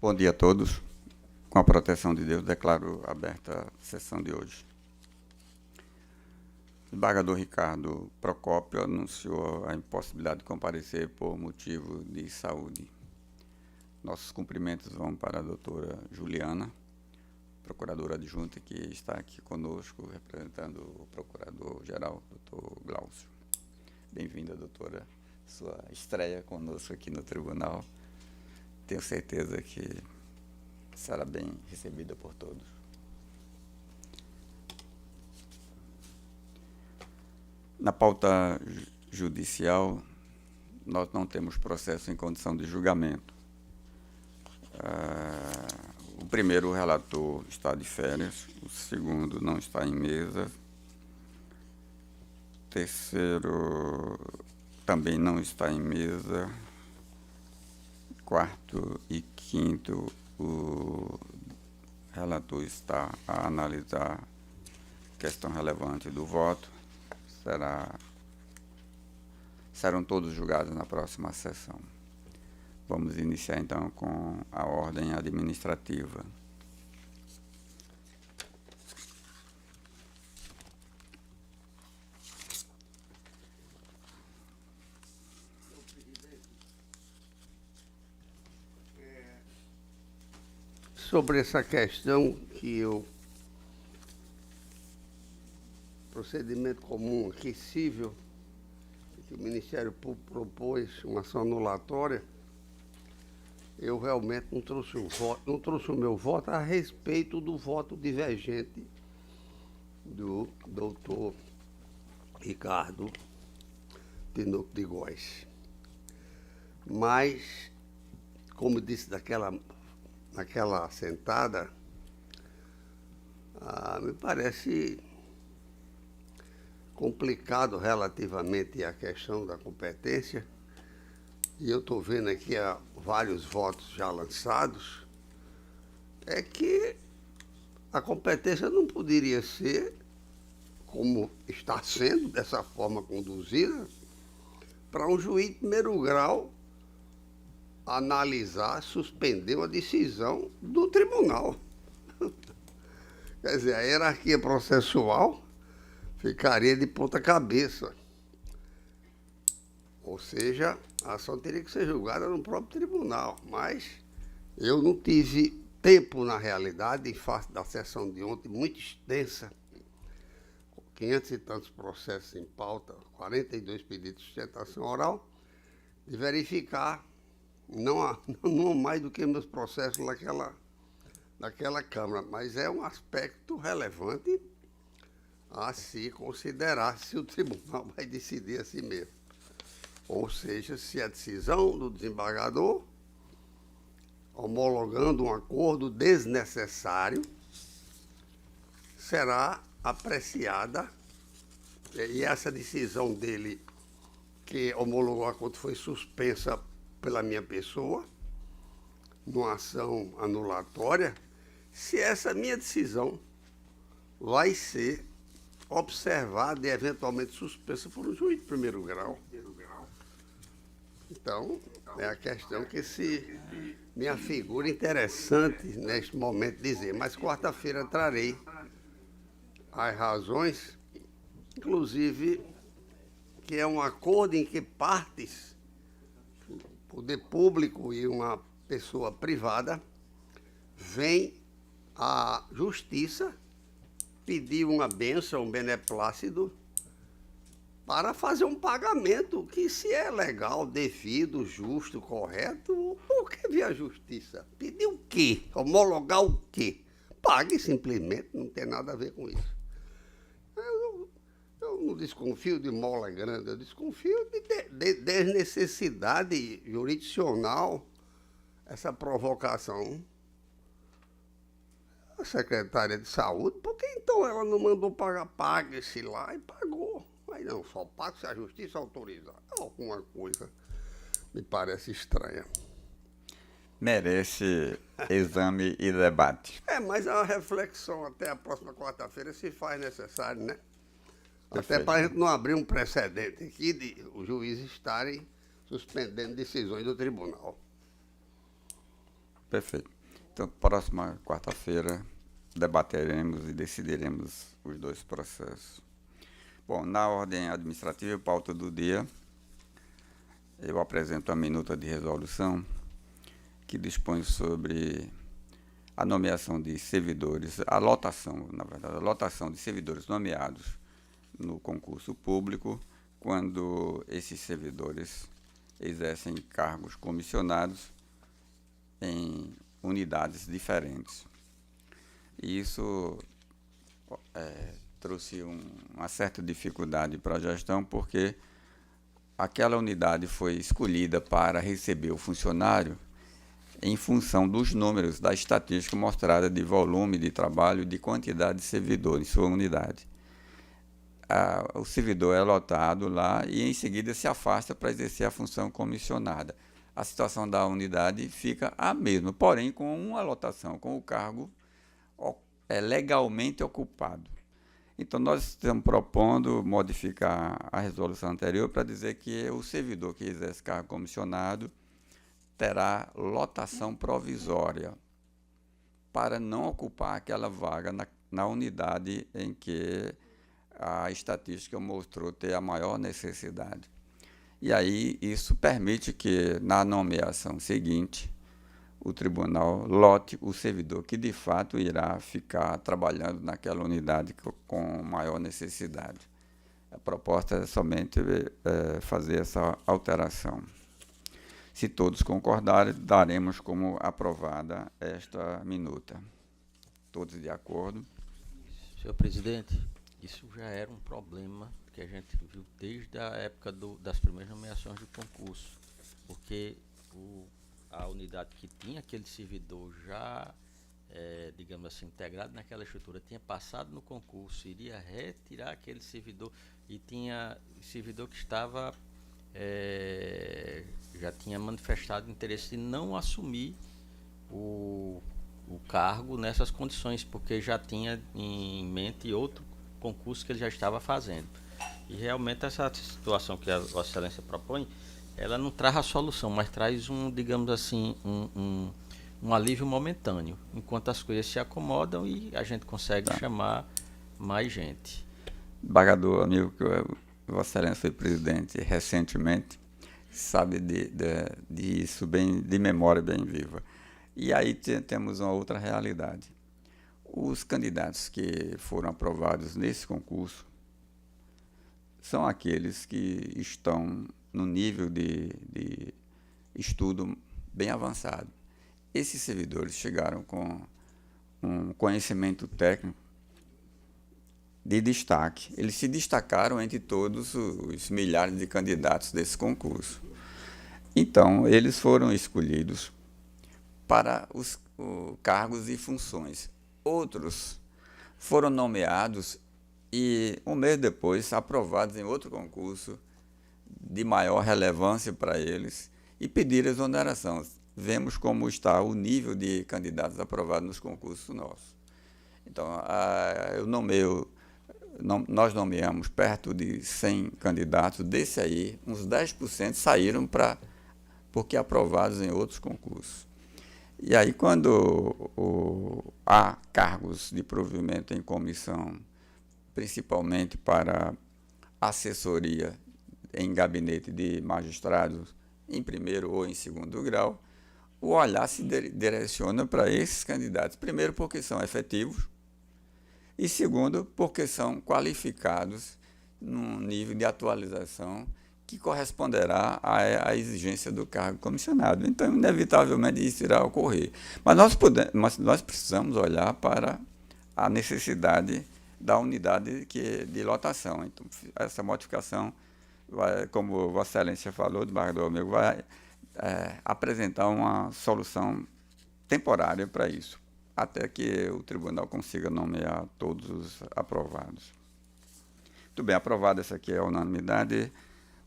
Bom dia a todos. Com a proteção de Deus, declaro aberta a sessão de hoje. O desembargador Ricardo Procópio anunciou a impossibilidade de comparecer por motivo de saúde. Nossos cumprimentos vão para a doutora Juliana, procuradora adjunta, que está aqui conosco, representando o procurador-geral, doutor Glaucio. Bem-vinda, doutora, sua estreia conosco aqui no tribunal. Tenho certeza que será bem recebida por todos. Na pauta judicial, nós não temos processo em condição de julgamento. O primeiro, o relator, está de férias. O segundo, não está em mesa. O terceiro, também não está em mesa. Quarto e quinto, o relator está a analisar questão relevante do voto. Serão todos julgados na próxima sessão. Vamos iniciar, então, com a ordem administrativa. Sobre essa questão que o procedimento comum aqui cível, que o Ministério Público propôs uma ação anulatória, eu realmente não trouxe o meu voto a respeito do voto divergente do doutor Ricardo Tinoco de Góes. Mas, como disse naquela sentada, me parece complicado relativamente à questão da competência, e eu estou vendo aqui vários votos já lançados, é que a competência não poderia ser, como está sendo, dessa forma conduzida, para um juiz de primeiro grau analisar, suspender uma decisão do tribunal. Quer dizer, a hierarquia processual ficaria de ponta cabeça. Ou seja, a ação teria que ser julgada no próprio tribunal. Mas eu não tive tempo, na realidade, em face da sessão de ontem, muito extensa, com 500 e tantos processos em pauta, 42 pedidos de sustentação oral, de verificar não mais do que meus processos naquela Câmara, mas é um aspecto relevante a se considerar se o tribunal vai decidir a si mesmo. Ou seja, se a decisão do desembargador, homologando um acordo desnecessário, será apreciada, e essa decisão dele, que homologou o acordo, foi suspensa pela minha pessoa, numa ação anulatória, se essa minha decisão vai ser observada e eventualmente suspensa por um juiz de primeiro grau. Então, é a questão que se me afigura interessante neste momento dizer, mas quarta-feira trarei as razões, inclusive que é um acordo em que partes, poder público e uma pessoa privada, vem à justiça pedir uma bênção, um beneplácito, para fazer um pagamento que, se é legal, devido, justo, correto, por que vir à justiça? Pedir o quê? Homologar o quê? Pague simplesmente, não tem nada a ver com isso. Eu não desconfio de mola grande, eu desconfio de desnecessidade jurisdicional, essa provocação. A secretária de saúde, por que então ela não mandou pagar? Pague-se lá e pagou. Mas não, só paga se a justiça autorizar. Alguma coisa me parece estranha. Merece exame e debate. Mas a reflexão até a próxima quarta-feira se faz necessário, né? Perfeito. Até para a gente não abrir um precedente aqui de os juízes estarem suspendendo decisões do tribunal. Perfeito. Então, próxima quarta-feira, debateremos e decidiremos os dois processos. Bom, na ordem administrativa e pauta do dia, eu apresento a minuta de resolução que dispõe sobre a nomeação de servidores, a lotação de servidores nomeados no concurso público, quando esses servidores exercem cargos comissionados em unidades diferentes. E isso trouxe uma certa dificuldade para a gestão, porque aquela unidade foi escolhida para receber o funcionário em função dos números da estatística mostrada de volume de trabalho e de quantidade de servidores em sua unidade. O servidor é lotado lá e em seguida se afasta para exercer a função comissionada. A situação da unidade fica a mesma, porém com uma lotação, com o cargo legalmente ocupado. Então, nós estamos propondo modificar a resolução anterior para dizer que o servidor que exerce cargo comissionado terá lotação provisória para não ocupar aquela vaga na unidade em que a estatística mostrou ter a maior necessidade. E aí isso permite que, na nomeação seguinte, o tribunal lote o servidor que, de fato, irá ficar trabalhando naquela unidade com maior necessidade. A proposta é somente fazer essa alteração. Se todos concordarem, daremos como aprovada esta minuta. Todos de acordo? Senhor presidente, isso já era um problema que a gente viu desde a época das primeiras nomeações do concurso, porque a unidade que tinha aquele servidor já, digamos assim, integrado naquela estrutura, tinha passado no concurso, iria retirar aquele servidor, e tinha servidor que estava, já tinha manifestado interesse de não assumir o cargo nessas condições, porque já tinha em mente outro concurso que ele já estava fazendo. E realmente essa situação que a Vossa Excelência propõe, ela não traz a solução, mas traz digamos assim, um alívio momentâneo, enquanto as coisas se acomodam e a gente consegue chamar mais gente. Desembargador, amigo, que Vossa Excelência foi presidente recentemente, sabe disso bem, de memória bem viva. E aí temos uma outra realidade. Os candidatos que foram aprovados nesse concurso são aqueles que estão no nível de estudo bem avançado. Esses servidores chegaram com um conhecimento técnico de destaque. Eles se destacaram entre todos os milhares de candidatos desse concurso. Então, eles foram escolhidos para os cargos e funções. Outros foram nomeados e, um mês depois, aprovados em outro concurso de maior relevância para eles e pediram exoneração. Vemos como está o nível de candidatos aprovados nos concursos nossos. Então, nós nomeamos perto de 100 candidatos, desse aí, uns 10% saíram porque aprovados em outros concursos. E aí, quando há cargos de provimento em comissão, principalmente para assessoria em gabinete de magistrados, em primeiro ou em segundo grau, o olhar se direciona para esses candidatos. Primeiro, porque são efetivos, e segundo, porque são qualificados num nível de atualização que corresponderá à exigência do cargo comissionado. Então, inevitavelmente, isso irá ocorrer. Mas nós precisamos olhar para a necessidade da unidade de lotação. Então, essa modificação, como Vossa Excelência falou, desembargador amigo, vai apresentar uma solução temporária para isso, até que o tribunal consiga nomear todos os aprovados. Muito bem, aprovada essa aqui é a unanimidade.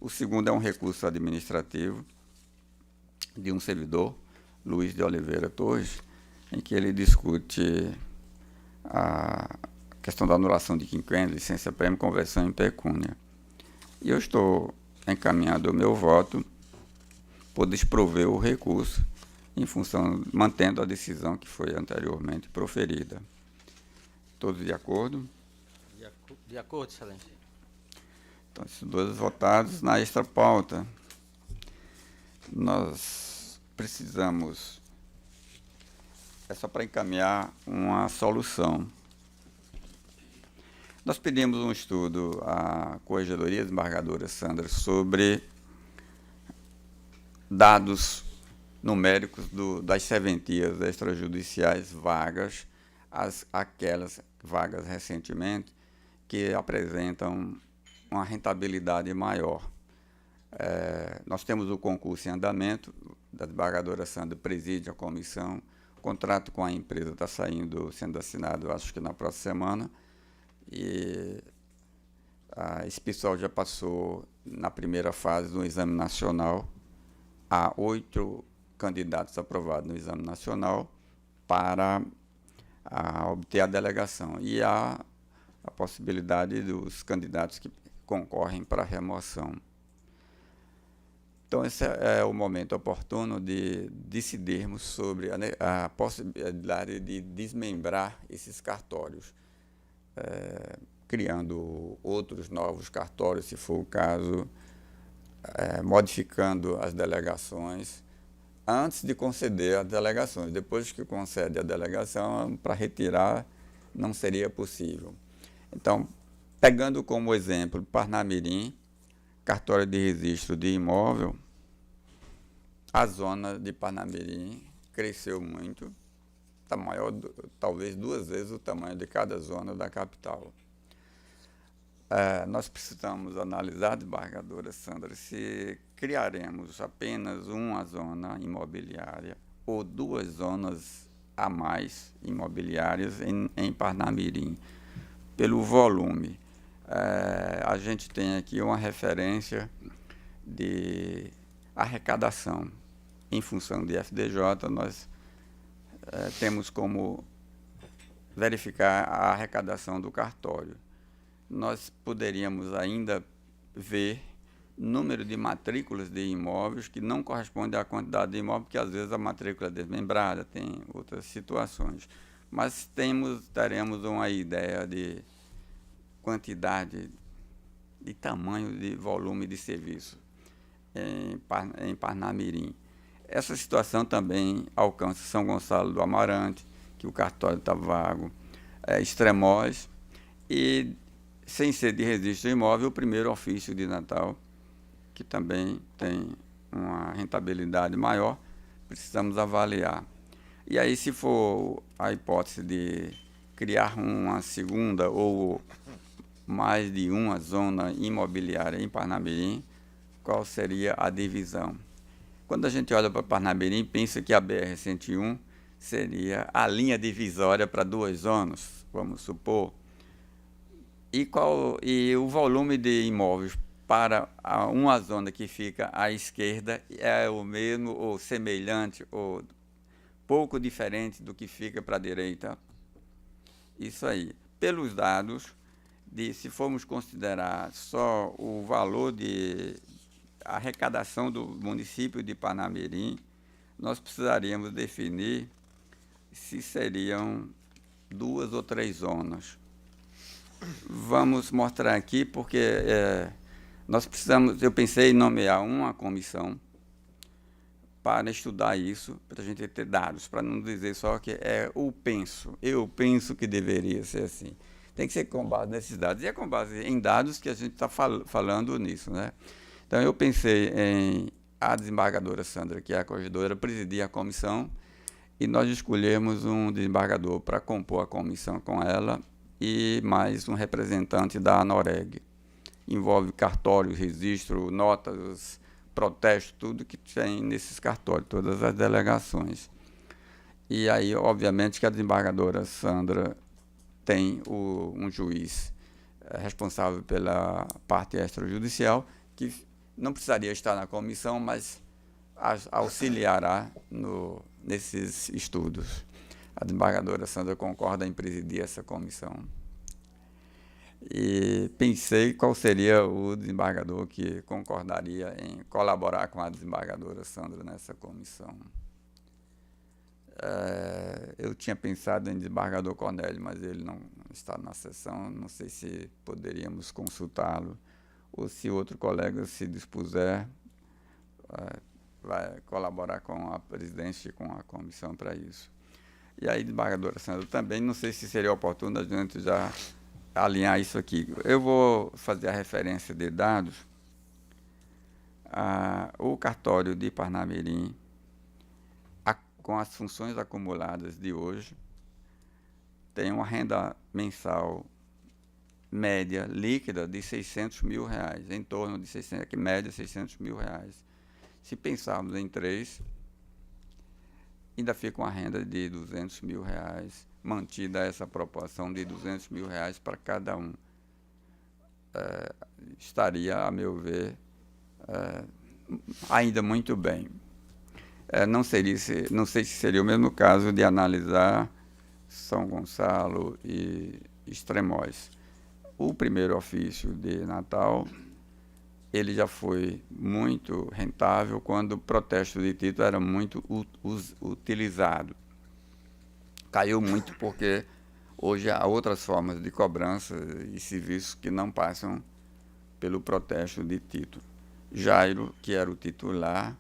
O segundo é um recurso administrativo de um servidor, Luiz de Oliveira Torres, em que ele discute a questão da anulação de quinquênio, licença-prêmio, conversão em pecúnia. E eu estou encaminhando o meu voto por desprover o recurso, em função, mantendo a decisão que foi anteriormente proferida. Todos de acordo? De acordo, excelência. Então, esses dois votados na extra pauta. Nós precisamos, é só para encaminhar uma solução. Nós pedimos um estudo à Corregedoria Desembargadora Sandra sobre dados numéricos das serventias extrajudiciais vagas, aquelas vagas recentemente que apresentam uma rentabilidade maior. Nós temos o concurso em andamento, da desembargadora Sandra preside a comissão, o contrato com a empresa está sendo assinado, acho que na próxima semana, e esse pessoal já passou na primeira fase do exame nacional. Há 8 candidatos aprovados no exame nacional para obter a delegação. E há a possibilidade dos candidatos que concorrem para a remoção. Então, esse é o momento oportuno de decidirmos sobre a possibilidade de desmembrar esses cartórios, criando outros novos cartórios, se for o caso, modificando as delegações, antes de conceder as delegações. Depois que concede a delegação, para retirar não seria possível. Então, pegando como exemplo Parnamirim, cartório de registro de imóvel, a zona de Parnamirim cresceu muito, está maior, talvez 2 vezes o tamanho de cada zona da capital. Nós precisamos analisar, desembargadora Sandra, se criaremos apenas uma zona imobiliária ou 2 zonas a mais imobiliárias em Parnamirim, pelo volume. A gente tem aqui uma referência de arrecadação. Em função de FDJ, nós temos como verificar a arrecadação do cartório. Nós poderíamos ainda ver número de matrículas de imóveis que não corresponde à quantidade de imóveis, porque às vezes a matrícula é desmembrada, tem outras situações. Mas teremos uma ideia de quantidade, de tamanho, de volume de serviço em Parnamirim. Essa situação também alcança São Gonçalo do Amarante, que o cartório está vago, Extremóis, e, sem ser de registro imóvel, o primeiro ofício de Natal, que também tem uma rentabilidade maior, precisamos avaliar. E aí, se for a hipótese de criar uma segunda ou mais de uma zona imobiliária em Parnamirim, qual seria a divisão? Quando a gente olha para Parnamirim, pensa que a BR-101 seria a linha divisória para 2 zonas, vamos supor. E o volume de imóveis para uma zona que fica à esquerda é o mesmo ou semelhante ou pouco diferente do que fica para a direita? Isso aí. Pelos dados, se formos considerar só o valor de arrecadação do município de Parnamirim, nós precisaríamos definir se seriam 2 ou 3 zonas. Vamos mostrar aqui, porque eu pensei em nomear uma comissão para estudar isso, para a gente ter dados, para não dizer só que eu penso que deveria ser assim. Tem que ser com base nesses dados, e é com base em dados que a gente está falando nisso, né? Então, eu pensei em a desembargadora Sandra, que é a corregedora, presidir a comissão, e nós escolhemos um desembargador para compor a comissão com ela, e mais um representante da ANOREG. Envolve cartórios, registro, notas, protestos, tudo que tem nesses cartórios, todas as delegações. E aí, obviamente, que a desembargadora Sandra tem um juiz responsável pela parte extrajudicial, que não precisaria estar na comissão, mas auxiliará nesses estudos. A desembargadora Sandra concorda em presidir essa comissão. E pensei qual seria o desembargador que concordaria em colaborar com a desembargadora Sandra nessa comissão. Eu tinha pensado em desembargador Cornélio, mas ele não está na sessão. Não sei se poderíamos consultá-lo ou se outro colega se dispuser, vai colaborar com a presidência e com a comissão para isso. E aí, desembargadora Sandra, também não sei se seria oportuno a gente já alinhar isso aqui. Eu vou fazer a referência de dados. O cartório de Parnamirim, com as funções acumuladas de hoje, tem uma renda mensal média líquida de R$600 mil, em torno de 600, que média R$600 mil. Se pensarmos em 3, ainda fica uma renda de R$200 mil, mantida essa proporção de R$200 mil para cada um. Estaria, a meu ver, ainda muito bem. Não sei se seria o mesmo caso de analisar São Gonçalo e Extremóis. O primeiro ofício de Natal, ele já foi muito rentável quando o protesto de título era muito utilizado. Caiu muito porque hoje há outras formas de cobrança e serviços que não passam pelo protesto de título. Jairo, que era o titular,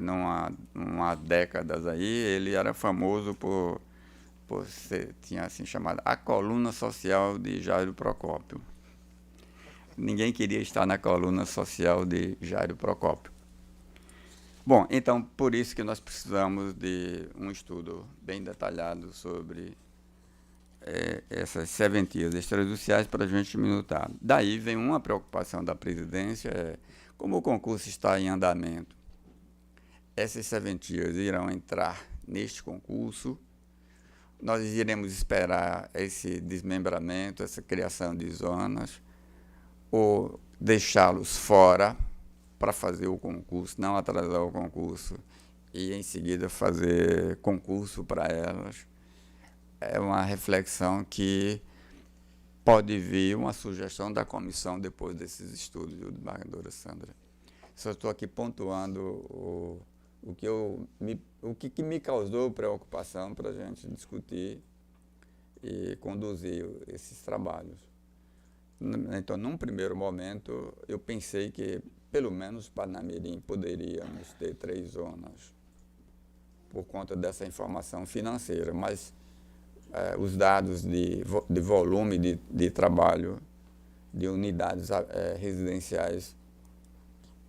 não há décadas aí, ele era famoso por ser, tinha assim chamado a coluna social de Jairo Procópio. Ninguém queria estar na coluna social de Jairo Procópio. Bom, então, por isso que nós precisamos de um estudo bem detalhado sobre essas serventias extrajudiciais para a gente minutar. Daí vem uma preocupação da presidência, como o concurso está em andamento, essas serventias irão entrar neste concurso, nós iremos esperar esse desmembramento, essa criação de zonas, ou deixá-los fora para fazer o concurso, não atrasar o concurso e em seguida fazer concurso para elas. É uma reflexão que pode vir, uma sugestão da comissão depois desses estudos, desembargadora Sandra. Só estou aqui pontuando o que me causou preocupação para a gente discutir e conduzir esses trabalhos. Então, num primeiro momento, eu pensei que, pelo menos, Parnamirim poderíamos ter 3 zonas, por conta dessa informação financeira, mas os dados de volume de trabalho de unidades residenciais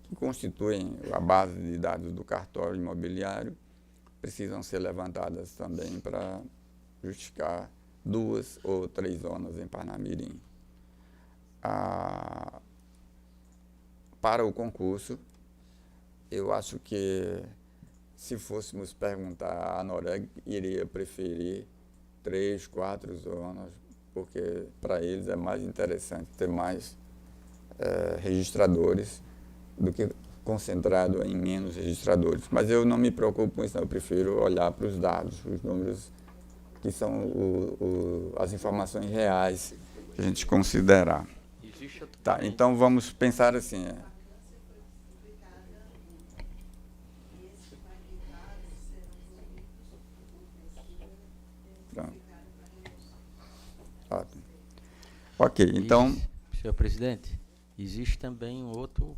que constituem a base de dados do cartório imobiliário precisam ser levantadas também para justificar 2 ou 3 zonas em Parnamirim. Para o concurso, eu acho que, se fôssemos perguntar, a Noreg iria preferir 3, 4 zonas, porque para eles é mais interessante ter mais registradores do que concentrado em menos registradores. Mas eu não me preocupo com isso, eu prefiro olhar para os dados, os números que são as informações reais que a gente considerar. Tá, então vamos pensar assim. Pronto. Ótimo. Ok, então... Senhor presidente, existe também um outro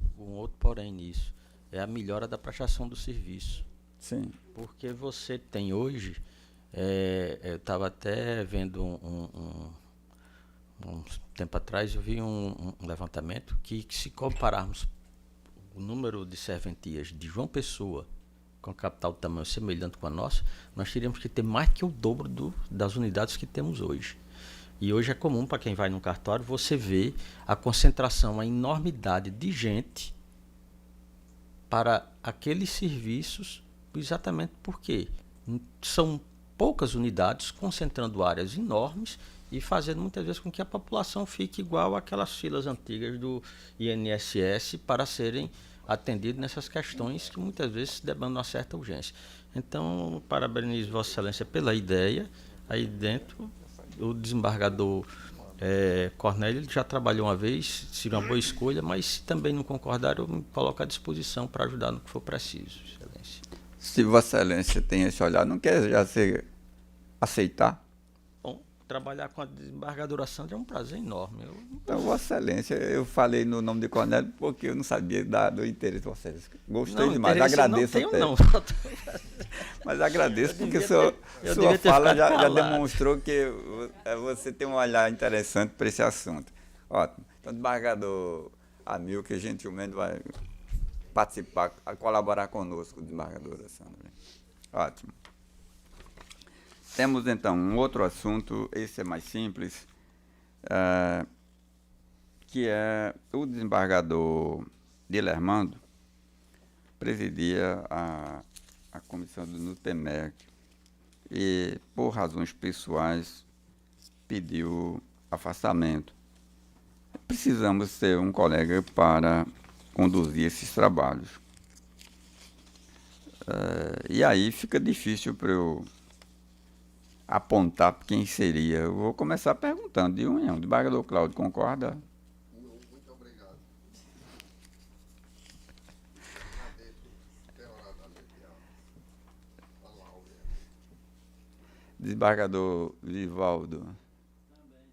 porém nisso. É a melhora da prestação do serviço. Sim. Porque você tem hoje, eu estava até vendo um tempo atrás, eu vi um levantamento que se compararmos o número de serventias de João Pessoa com capital de tamanho semelhante com a nossa, nós teríamos que ter mais que o dobro das unidades que temos hoje. E hoje é comum, para quem vai no cartório, você ver a concentração, a enormidade de gente para aqueles serviços, exatamente porque são poucas unidades concentrando áreas enormes e fazendo muitas vezes com que a população fique igual àquelas filas antigas do INSS para serem atendidos nessas questões que muitas vezes demandam uma certa urgência. Então, parabenizo Vossa Excelência pela ideia. Aí dentro, o desembargador Cornélio já trabalhou uma vez, seria uma boa escolha, mas se também não concordar, eu me coloco à disposição para ajudar no que for preciso, Excelência. Se Vossa Excelência tem esse olhar, não quer já aceitar? Bom, trabalhar com a desembargadora Sandra é um prazer enorme. Então, Vossa Excelência, eu falei no nome de Cornélio porque eu não sabia do interesse de Vossa Excelência. Gostei demais, agradeço não até. Não. Mas agradeço porque sua fala já calado. demonstrou que você tem um olhar interessante para esse assunto. Ótimo. Então, o desembargador Amilcar gentilmente vai participar, colaborar conosco, desembargadora Sandra. Ótimo. Temos então um outro assunto, esse é mais simples, que é o desembargador Dilermando presidia a comissão do NUTEMEC e, por razões pessoais, pediu afastamento. Precisamos ter um colega para conduzir esses trabalhos. E aí fica difícil para eu apontar quem seria. Eu vou começar perguntando de um em um. O desembargador Cláudio, concorda? Não, muito obrigado. Desembargador Vivaldo. Também,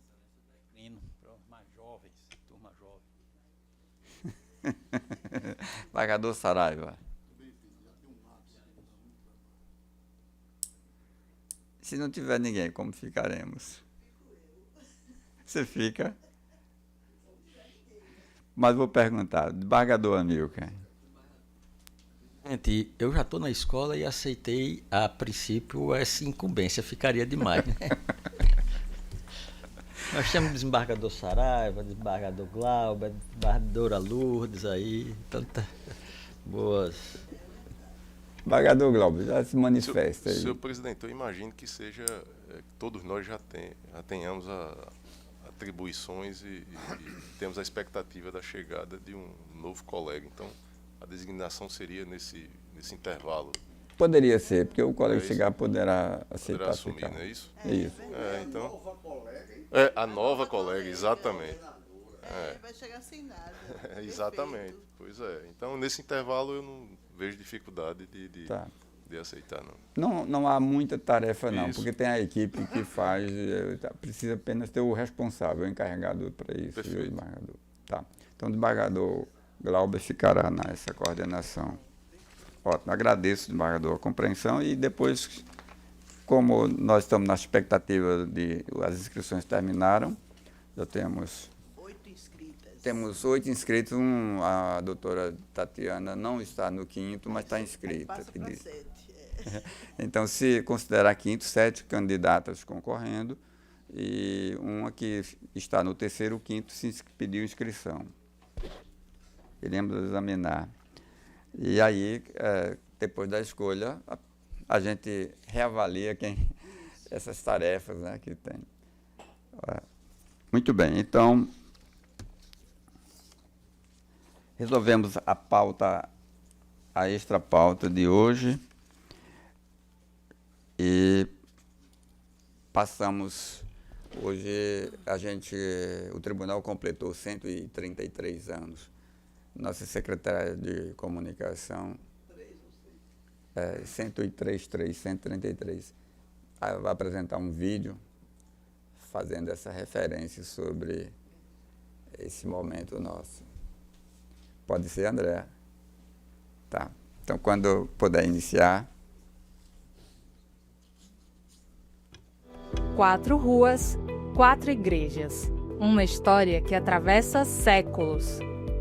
declino para os mais jovens, turma jovem. Desembargador Saraiva. Se não tiver ninguém, como ficaremos? Você fica? Mas vou perguntar, desembargador Amilcar. Gente, eu já estou na escola e aceitei, a princípio, essa incumbência. Ficaria demais, né? Nós temos desembargador Saraiva, desembargador Glauber, desembargadora Lourdes aí, tanta boas. Desembargador Glauber, já se manifesta aí. Senhor presidente, eu imagino que seja, todos nós já tenhamos atribuições e temos a expectativa da chegada de um novo colega. Então, a designação seria nesse intervalo. Poderia ser, porque o colega É chegar poderá aceitar. Poderá assumir, ficar. não é isso? Isso. Então, a nova colega, exatamente. Vai chegar sem nada. Exatamente, pois é. Então, nesse intervalo, eu não vejo dificuldade Tá. de aceitar, não. Não há muita tarefa, não, Isso. porque tem a equipe que faz, precisa apenas ter o responsável, o encarregado para isso, Perfeito. viu, desembargador? Tá. Então, o desembargador Glauber ficará nessa coordenação. Ótimo, agradeço, desembargador, a compreensão e depois, como nós estamos na expectativa de as inscrições terminaram, já temos 8 inscritas. Temos 8 inscritos, a doutora Tatiana não está no quinto, mas está inscrita. Passa para 7. Então, se considerar quinto, 7 candidatas concorrendo e uma que está no terceiro, o quinto, pediu inscrição. Iremos examinar. E aí, depois da escolha, a gente reavalia essas tarefas, né, que tem. Muito bem, então, resolvemos a pauta, a extra pauta de hoje e passamos, hoje o tribunal completou 133 anos. Nossa secretária de comunicação, 133, vai apresentar um vídeo fazendo essa referência sobre esse momento nosso. Pode ser, André? Tá. Então, quando puder iniciar. 4 ruas, 4 igrejas. Uma história que atravessa séculos.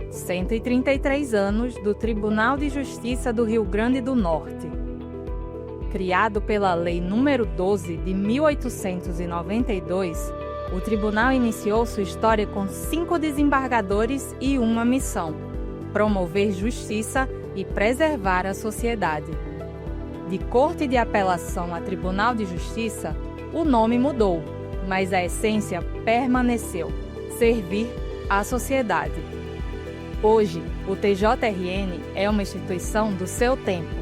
133 anos do Tribunal de Justiça do Rio Grande do Norte. Criado pela Lei nº 12 de 1892, o tribunal iniciou sua história com 5 desembargadores e uma missão: promover justiça e preservar a sociedade. De Corte de Apelação a Tribunal de Justiça, o nome mudou, mas a essência permaneceu: servir à sociedade. Hoje, o TJRN é uma instituição do seu tempo,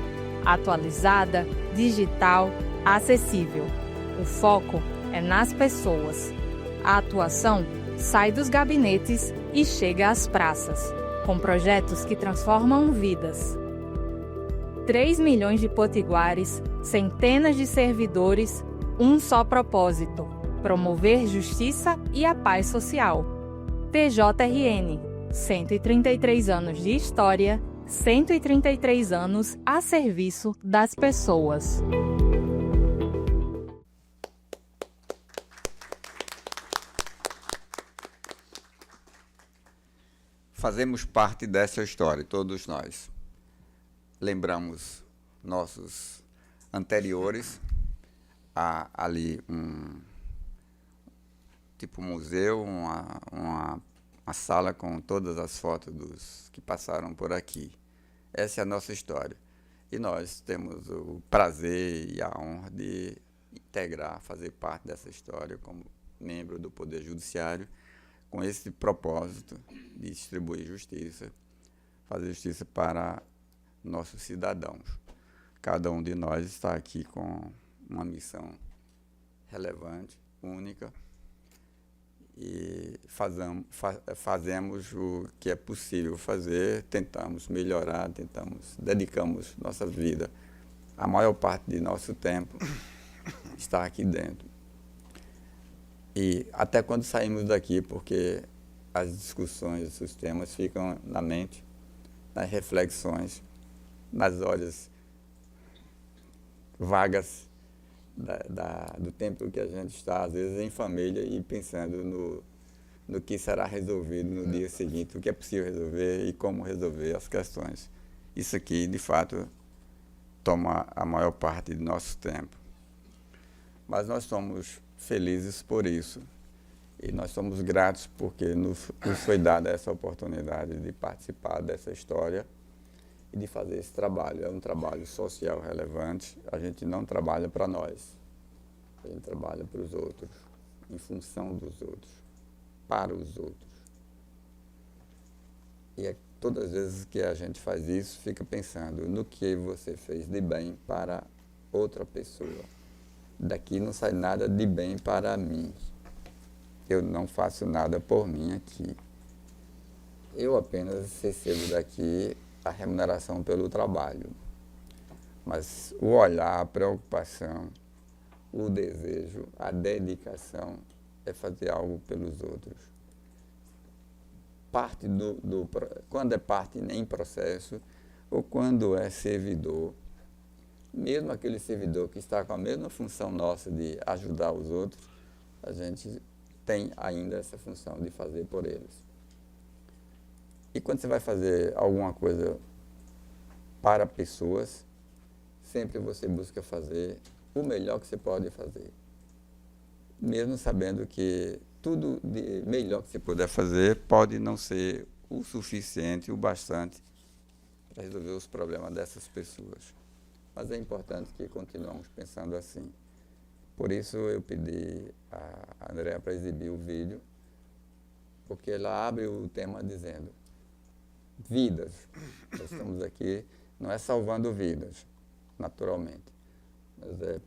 atualizada, digital, acessível. O foco é nas pessoas. A atuação sai dos gabinetes e chega às praças, com projetos que transformam vidas. 3 milhões de potiguares, centenas de servidores, um só propósito: promover justiça e a paz social. TJRN, 133 anos de história, 133 anos a serviço das pessoas. Fazemos parte dessa história, todos nós. Lembramos nossos anteriores, há ali um tipo museu, uma sala com todas as fotos dos que passaram por aqui. Essa é a nossa história. E nós temos o prazer e a honra de integrar, fazer parte dessa história como membro do Poder Judiciário, com esse propósito de distribuir justiça, fazer justiça para nossos cidadãos. Cada um de nós está aqui com uma missão relevante, única, e fazemos o que é possível fazer, tentamos melhorar, dedicamos nossa vida. A maior parte de nosso tempo está aqui dentro. E até quando saímos daqui, porque as discussões, os temas ficam na mente, nas reflexões, nas horas vagas do tempo que a gente está, às vezes, em família e pensando no que será resolvido no dia seguinte, o que é possível resolver e como resolver as questões. Isso aqui, de fato, toma a maior parte do nosso tempo. Mas nós somos felizes por isso. E nós somos gratos porque nos foi dada essa oportunidade de participar dessa história e de fazer esse trabalho. É um trabalho social relevante. A gente não trabalha para nós. A gente trabalha para os outros, em função dos outros, para os outros. E é todas as vezes que a gente faz isso, fica pensando no que você fez de bem para outra pessoa. Daqui não sai nada de bem para mim. Eu não faço nada por mim aqui. Eu apenas recebo daqui a remuneração pelo trabalho. Mas o olhar, a preocupação, o desejo, a dedicação é fazer algo pelos outros. Quando é parte em processo ou quando é servidor, mesmo aquele servidor que está com a mesma função nossa de ajudar os outros, a gente tem ainda essa função de fazer por eles. E quando você vai fazer alguma coisa para pessoas, sempre você busca fazer o melhor que você pode fazer. Mesmo sabendo que tudo de melhor que você puder fazer pode não ser o suficiente, o bastante para resolver os problemas dessas pessoas. Mas é importante que continuemos pensando assim. Por isso eu pedi a Andréa para exibir o vídeo, porque ela abre o tema dizendo vidas. Nós estamos aqui, não é salvando vidas, naturalmente, mas é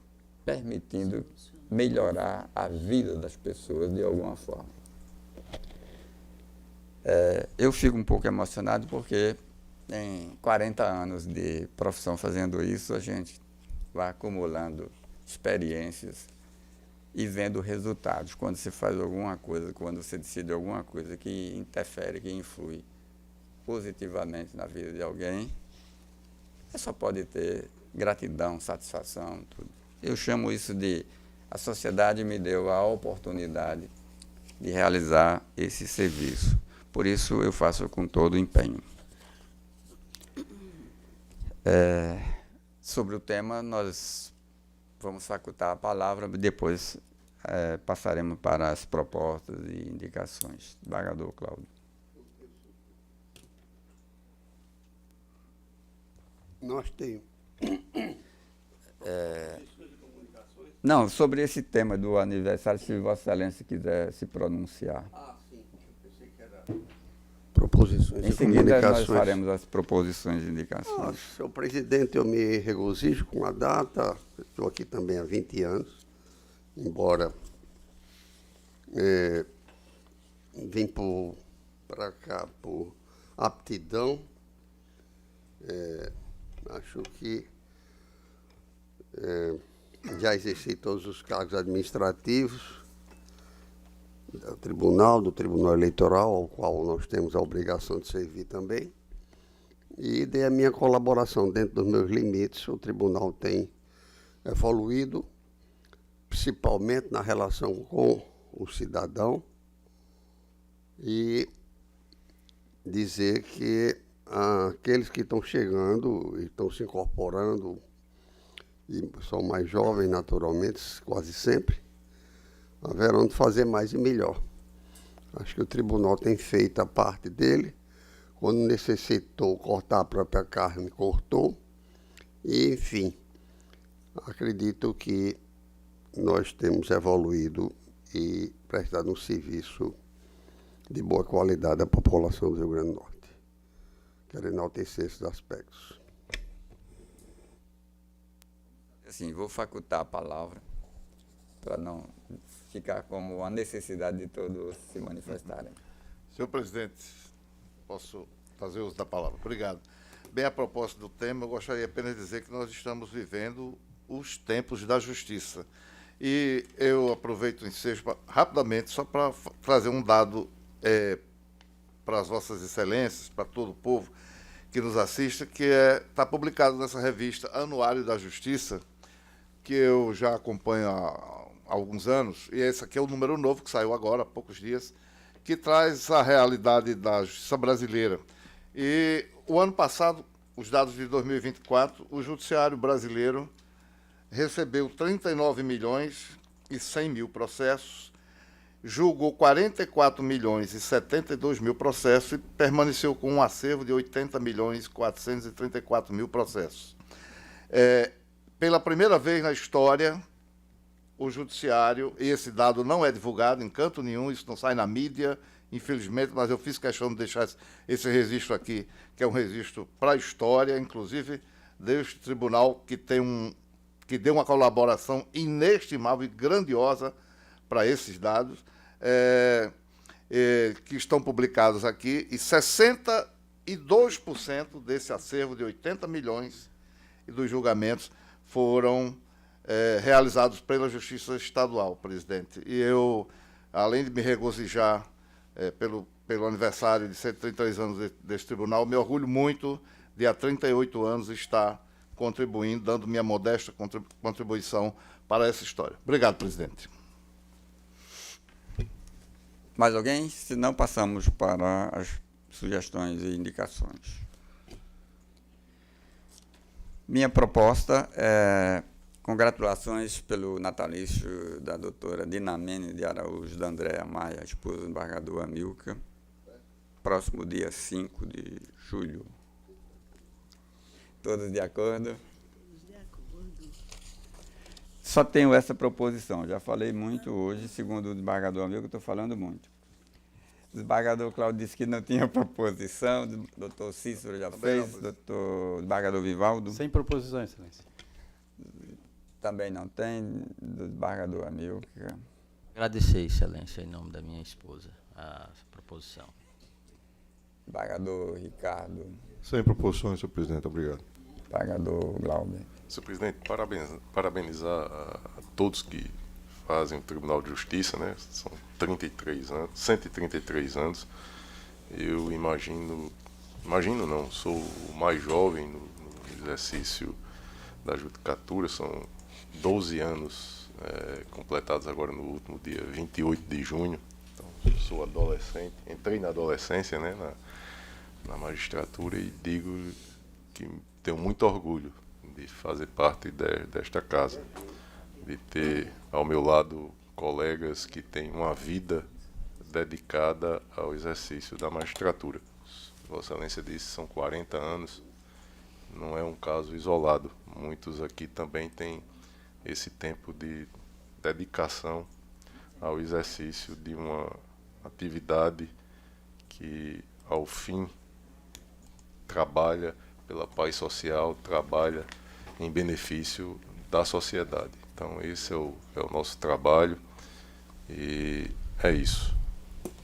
permitindo melhorar a vida das pessoas de alguma forma. Eu fico um pouco emocionado porque em 40 anos de profissão fazendo isso, a gente vai acumulando experiências e vendo resultados. Quando você faz alguma coisa, quando você decide alguma coisa que interfere, que influi positivamente na vida de alguém, você só pode ter gratidão, satisfação, tudo. Eu chamo isso de a sociedade me deu a oportunidade de realizar esse serviço. Por isso eu faço com todo o empenho. Sobre o tema, nós vamos facultar a palavra, depois passaremos para as propostas e indicações. Desembargador Cláudio. Nós temos. Não, sobre esse tema do aniversário, se Vossa Excelência quiser se pronunciar. Sim, eu pensei que era proposições Em e seguida, nós comunicações. faremos as proposições e indicações. Senhor presidente, eu me regozijo com a data. Estou aqui também há 20 anos, embora vim para cá por aptidão. Acho que já exerci todos os cargos administrativos do Tribunal Eleitoral, ao qual nós temos a obrigação de servir também, e dei a minha colaboração dentro dos meus limites. O tribunal tem evoluído, principalmente na relação com o cidadão, e dizer que aqueles que estão chegando e estão se incorporando, e são mais jovens naturalmente, quase sempre, haverão de fazer mais e melhor. Acho que o tribunal tem feito a parte dele. Quando necessitou cortar a própria carne, cortou. E, enfim, acredito que nós temos evoluído e prestado um serviço de boa qualidade à população do Rio Grande do Norte. Quero enaltecer esses aspectos. Assim, vou facultar a palavra para não ficar como a necessidade de todos se manifestarem. Senhor presidente, posso fazer uso da palavra? Obrigado. Bem, a propósito do tema, eu gostaria apenas de dizer que nós estamos vivendo os tempos da justiça. E eu aproveito o ensejo rapidamente, só para trazer um dado para as vossas excelências, para todo o povo que nos assista, que está publicado nessa revista Anuário da Justiça, que eu já acompanho há alguns anos, e esse aqui é o número novo que saiu agora, há poucos dias, que traz a realidade da justiça brasileira. E o ano passado, os dados de 2024, o judiciário brasileiro recebeu 39 milhões e 100 mil processos, julgou 44 milhões e 72 mil processos e permaneceu com um acervo de 80 milhões e 434 mil processos. Pela primeira vez na história, o judiciário, e esse dado não é divulgado em canto nenhum, isso não sai na mídia, infelizmente, mas eu fiz questão de deixar esse registro aqui, que é um registro para a história, inclusive deste tribunal que deu uma colaboração inestimável e grandiosa para esses dados, que estão publicados aqui, e 62% desse acervo de 80 milhões e dos julgamentos foram realizados pela Justiça Estadual, presidente. E eu, além de me regozijar pelo aniversário de 133 anos desse tribunal, me orgulho muito de, há 38 anos, estar contribuindo, dando minha modesta contribuição para essa história. Obrigado, presidente. Mais alguém? Se não, passamos para as sugestões e indicações. Minha proposta é congratulações pelo natalício da doutora Dinamene de Araújo da Andréa Maia, esposa do embargador Amilcar, próximo dia 5 de julho. Todos de acordo? De acordo. Só tenho essa proposição. Já falei muito hoje, segundo o desembargador Amilcar, estou falando muito. O desembargador Cláudio disse que não tinha proposição, o doutor Cícero já fez, o desembargador Vivaldo. Sem proposição, excelência. Também não tem, do desembargador Amilcar. Agradecer, excelência, em nome da minha esposa, a proposição. Desembargador Ricardo. Sem proposições, senhor presidente. Obrigado. Desembargador Glauber. Senhor presidente, parabenizar a todos que fazem o Tribunal de Justiça, né? São 133 anos. Eu imagino não, sou o mais jovem no exercício da judicatura, são 12 anos completados agora no último dia 28 de junho. Então, sou adolescente, entrei na adolescência, né, na magistratura, e digo que tenho muito orgulho de fazer parte desta casa, de ter ao meu lado colegas que têm uma vida dedicada ao exercício da magistratura. Vossa Excelência disse, são 40 anos, não é um caso isolado. Muitos aqui também têm esse tempo de dedicação ao exercício de uma atividade que, ao fim, trabalha pela paz social, trabalha em benefício da sociedade. Então, esse é o nosso trabalho e é isso.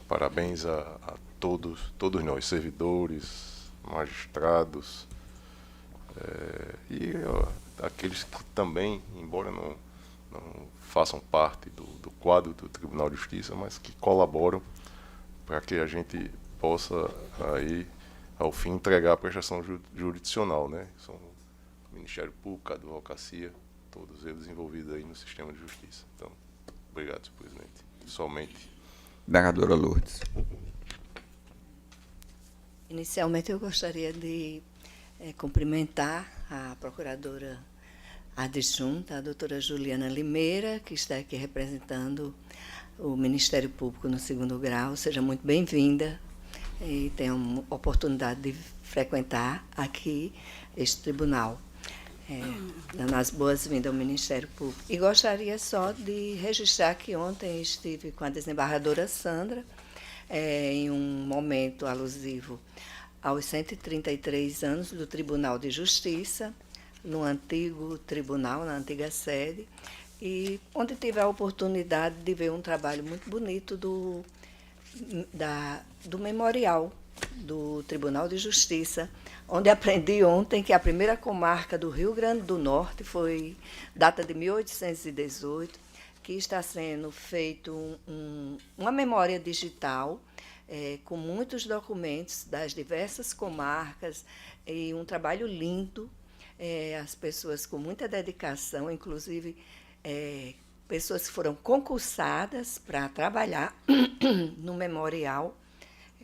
Parabéns a todos nós, servidores, magistrados, Aqueles que também, embora não façam parte do quadro do Tribunal de Justiça, mas que colaboram para que a gente possa, aí, ao fim, entregar a prestação jurisdicional, né? São o Ministério Público, a Advocacia, todos eles envolvidos aí no sistema de justiça. Então, obrigado, senhor presidente. Somente. Vereadora Lourdes. Inicialmente, eu gostaria de cumprimentar a procuradora adjunta, a doutora Juliana Limeira, que está aqui representando o Ministério Público no 2º grau. Seja muito bem-vinda e tenha a oportunidade de frequentar aqui este tribunal. Dando as boas-vindas ao Ministério Público. E gostaria só de registrar que ontem estive com a desembargadora Sandra, em um momento alusivo aos 133 anos do Tribunal de Justiça, no antigo tribunal, na antiga sede, e onde tive a oportunidade de ver um trabalho muito bonito do memorial do Tribunal de Justiça, onde aprendi ontem que a primeira comarca do Rio Grande do Norte data de 1818, que está sendo feito uma memória digital com muitos documentos das diversas comarcas e um trabalho lindo, as pessoas com muita dedicação, inclusive pessoas que foram concursadas para trabalhar no memorial,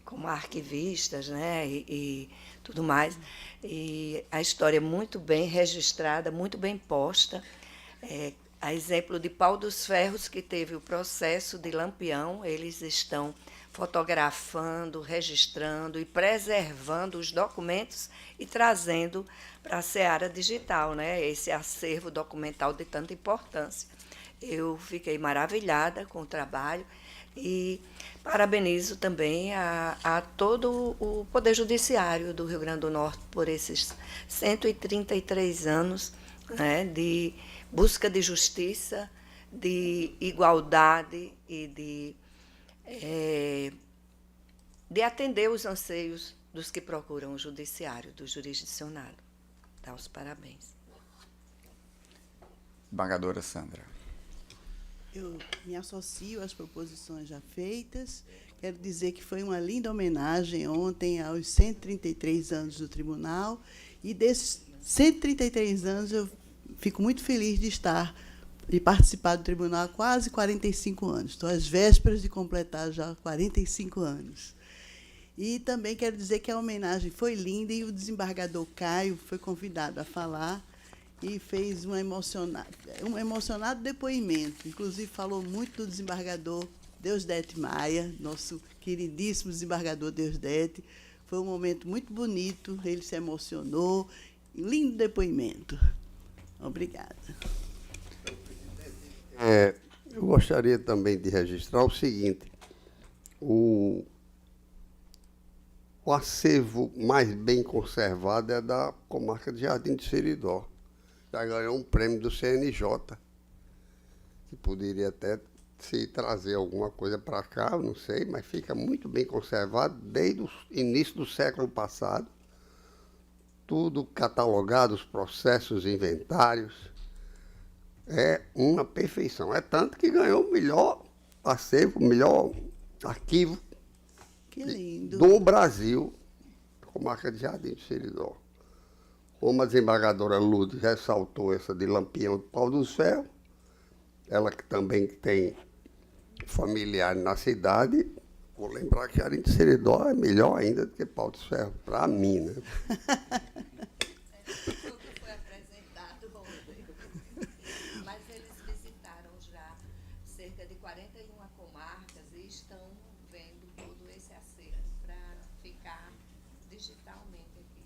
como arquivistas, né, e tudo mais. E a história é muito bem registrada, muito bem posta. A exemplo de Pau dos Ferros, que teve o processo de Lampião, eles estão fotografando, registrando e preservando os documentos e trazendo para a seara digital, né, esse acervo documental de tanta importância. Eu fiquei maravilhada com o trabalho e parabenizo também a todo o Poder Judiciário do Rio Grande do Norte por esses 133 anos, né, de busca de justiça, de igualdade e de atender os anseios dos que procuram o judiciário, do jurisdicionado. Dá os parabéns. Desembargadora Sandra. Eu me associo às proposições já feitas. Quero dizer que foi uma linda homenagem ontem aos 133 anos do tribunal. E desses 133 anos, eu fico muito feliz de participar do tribunal há quase 45 anos. Estou às vésperas de completar já 45 anos. E também quero dizer que a homenagem foi linda e o desembargador Caio foi convidado a falar e fez um emocionado depoimento. Inclusive, falou muito do desembargador Deusdedit Maia, nosso queridíssimo desembargador Deusdedit. Foi um momento muito bonito, ele se emocionou. Um lindo depoimento. Obrigada. Eu gostaria também de registrar o seguinte: o acervo mais bem conservado é da comarca de Jardim do Seridó. Já ganhou um prêmio do CNJ, que poderia até se trazer alguma coisa para cá, eu não sei, mas fica muito bem conservado desde o início do século passado. Tudo catalogado, os processos, inventários. É uma perfeição. É tanto que ganhou o melhor acervo, o melhor arquivo do Brasil, comarca de Jardim do Seridó. Como a desembargadora Lourdes ressaltou essa de Lampião do Pau dos Ferros, ela que também tem familiares na cidade, vou lembrar que Jardim do Seridó é melhor ainda do que Pau dos Ferros, para mim, né? Foi apresentado ontem, mas eles visitaram já cerca de 41 comarcas e estão vendo todo esse acervo para ficar digitalmente aqui,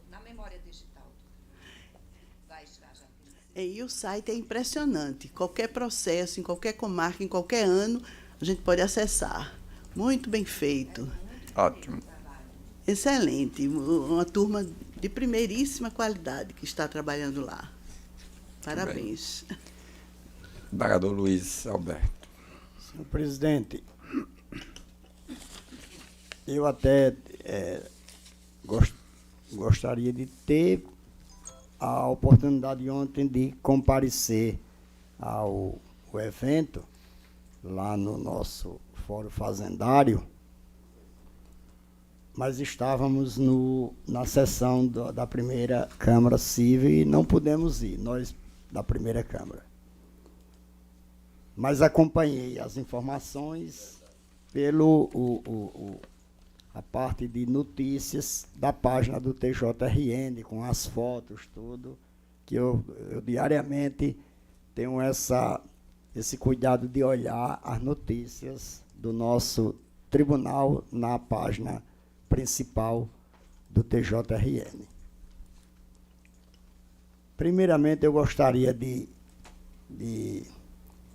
na memória digital. Vai estar já. E o site é impressionante. Qualquer processo, em qualquer comarca, em qualquer ano, a gente pode acessar. Muito bem feito. Ótimo. Excelente. Uma turma de primeiríssima qualidade que está trabalhando lá. Parabéns. Desembargador Luiz Alberto. Senhor presidente, eu até gostaria de ter a oportunidade ontem de comparecer ao evento lá no nosso Fórum Fazendário, mas estávamos na sessão da primeira Câmara Civil e não pudemos ir, nós da primeira Câmara. Mas acompanhei as informações pelo a parte de notícias da página do TJRN, com as fotos, tudo, que eu diariamente tenho esse cuidado de olhar as notícias do nosso tribunal na página principal do TJRN. Primeiramente, eu gostaria de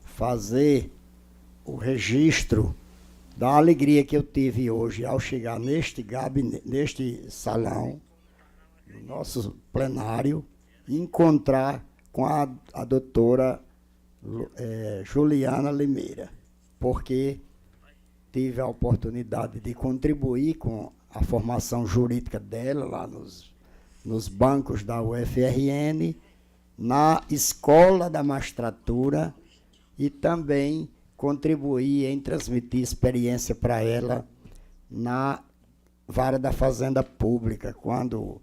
fazer o registro da alegria que eu tive hoje ao chegar neste salão, no nosso plenário, e encontrar com a doutora Juliana Limeira, porque tive a oportunidade de contribuir com a formação jurídica dela lá nos bancos da UFRN, na Escola da Magistratura, e também contribuir em transmitir experiência para ela na Vara da Fazenda Pública, quando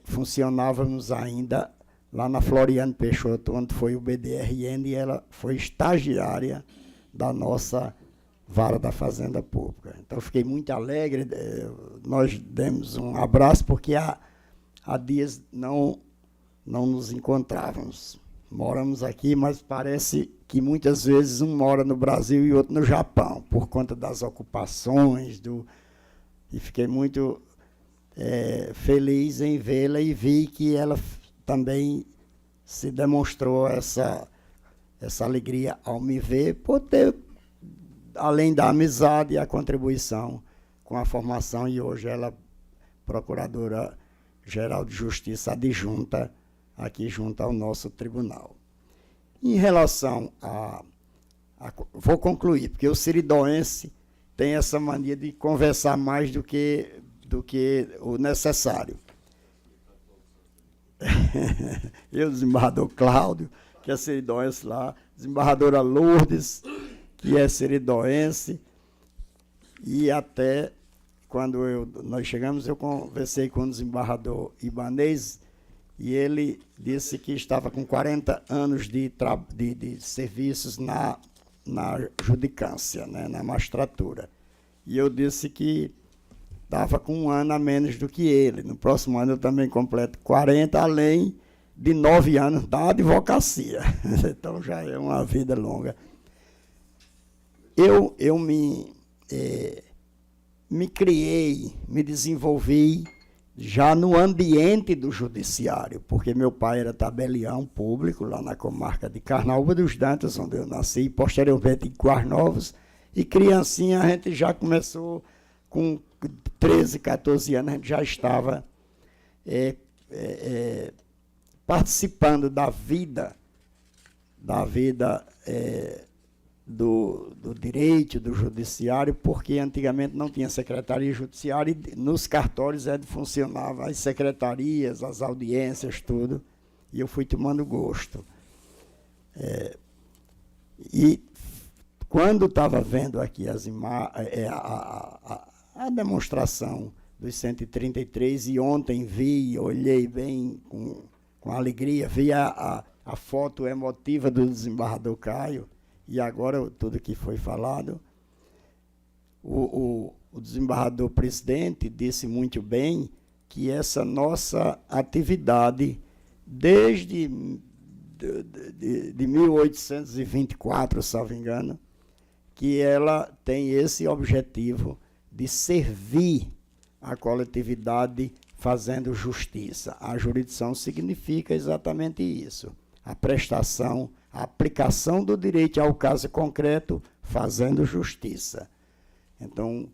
funcionávamos ainda lá na Floriano Peixoto, onde foi o BDRN, e ela foi estagiária da nossa Vara da Fazenda Pública. Então, fiquei muito alegre, nós demos um abraço, porque há dias não nos encontrávamos. Moramos aqui, mas parece que muitas vezes um mora no Brasil e outro no Japão, por conta das ocupações, e fiquei muito feliz em vê-la e vi que ela também se demonstrou essa alegria ao me ver, por ter, além da amizade e a contribuição com a formação, e hoje ela é Procuradora-Geral de Justiça adjunta aqui junto ao nosso tribunal. Em relação vou concluir, porque o siridoense tem essa mania de conversar mais do que o necessário. Eu, desembargador Cláudio, que é siridoense lá, desembargadora Lourdes, que é siridoense, e até quando nós chegamos, eu conversei com o desembargador Ibanez, e ele disse que estava com 40 anos de serviços na judicância, né, na magistratura. E eu disse que estava com 1 ano a menos do que ele. No próximo ano eu também completo 40, além de 9 anos da advocacia. Então já é uma vida longa. Eu me criei, me desenvolvi já no ambiente do judiciário, porque meu pai era tabelião público lá na comarca de Carnaúba dos Dantas, onde eu nasci, posteriormente em Quarnovos, e criancinha a gente já começou, com 13, 14 anos, a gente já estava participando da vida do direito, do judiciário, porque antigamente não tinha secretaria judiciária, e nos cartórios funcionavam as secretarias, as audiências, tudo, e eu fui tomando gosto. E quando estava vendo aqui a demonstração dos 133, e ontem olhei bem com alegria, vi a foto emotiva do desembargador Caio, e agora tudo que foi falado, o desembargador presidente disse muito bem que essa nossa atividade, desde de 1824, salvo engano, que ela tem esse objetivo de servir a coletividade fazendo justiça. A jurisdição significa exatamente isso, a prestação, a aplicação do direito ao caso concreto, fazendo justiça. Então,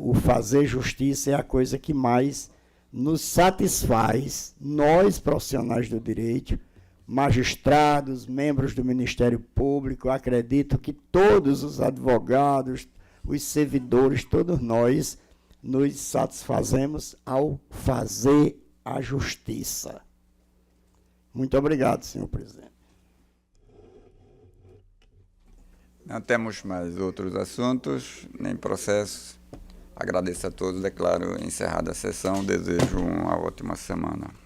o fazer justiça é a coisa que mais nos satisfaz, nós, profissionais do direito, magistrados, membros do Ministério Público. Acredito que todos os advogados, os servidores, todos nós nos satisfazemos ao fazer a justiça. Muito obrigado, senhor presidente. Não temos mais outros assuntos, nem processos. Agradeço a todos, declaro encerrada a sessão, desejo uma ótima semana.